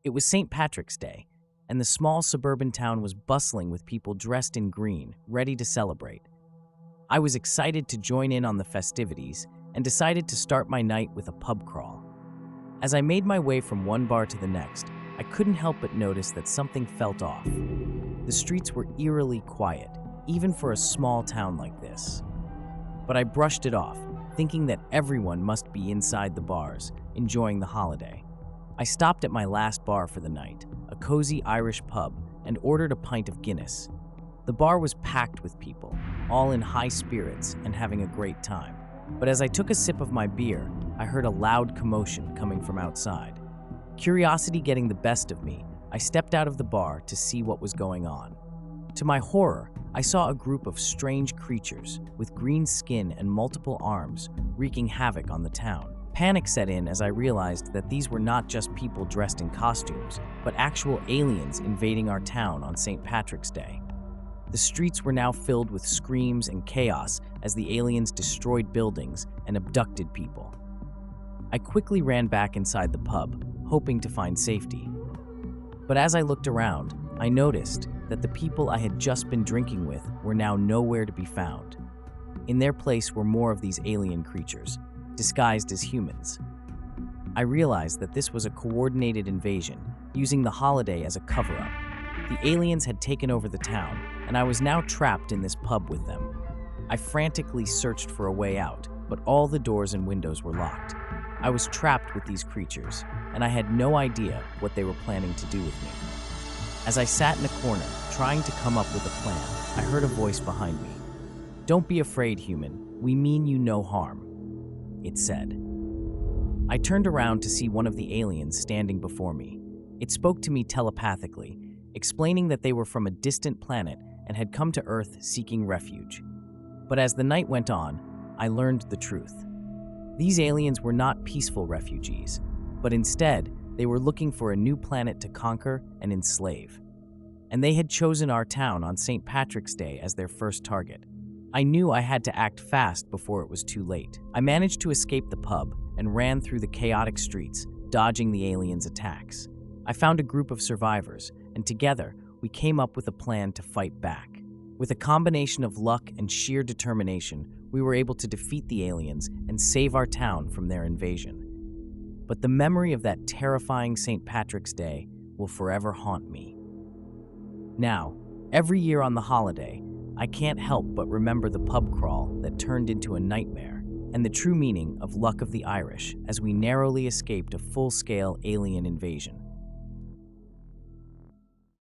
It was St. Patrick's Day, and the small suburban town was bustling with people dressed in green, ready to celebrate. I was excited to join in on the festivities and decided to start my night with a pub crawl. As I made my way from one bar to the next, I couldn't help but notice that something felt off. The streets were eerily quiet, even for a small town like this. But I brushed it off, thinking that everyone must be inside the bars, enjoying the holiday. I stopped at my last bar for the night, a cozy Irish pub, and ordered a pint of Guinness. The bar was packed with people, all in high spirits and having a great time. But as I took a sip of my beer, I heard a loud commotion coming from outside. Curiosity getting the best of me, I stepped out of the bar to see what was going on. To my horror, I saw a group of strange creatures with green skin and multiple arms wreaking havoc on the town. Panic set in as I realized that these were not just people dressed in costumes, but actual aliens invading our town on St. Patrick's Day. The streets were now filled with screams and chaos as the aliens destroyed buildings and abducted people. I quickly ran back inside the pub, hoping to find safety. But as I looked around, I noticed that the people I had just been drinking with were now nowhere to be found. In their place were more of these alien creatures, disguised as humans. I realized that this was a coordinated invasion, using the holiday as a cover-up. The aliens had taken over the town, and I was now trapped in this pub with them. I frantically searched for a way out, but all the doors and windows were locked. I was trapped with these creatures, and I had no idea what they were planning to do with me. As I sat in a corner, trying to come up with a plan, I heard a voice behind me. "Don't be afraid, human. We mean you no harm," it said. I turned around to see one of the aliens standing before me. It spoke to me telepathically, explaining that they were from a distant planet and had come to Earth seeking refuge. But as the night went on, I learned the truth. These aliens were not peaceful refugees, but instead, they were looking for a new planet to conquer and enslave. And they had chosen our town on St. Patrick's Day as their first target. I knew I had to act fast before it was too late. I managed to escape the pub and ran through the chaotic streets, dodging the aliens' attacks. I found a group of survivors, and together, we came up with a plan to fight back. With a combination of luck and sheer determination, we were able to defeat the aliens and save our town from their invasion. But the memory of that terrifying St. Patrick's Day will forever haunt me. Now, every year on the holiday, I can't help but remember the pub crawl that turned into a nightmare and the true meaning of luck of the Irish as we narrowly escaped a full-scale alien invasion.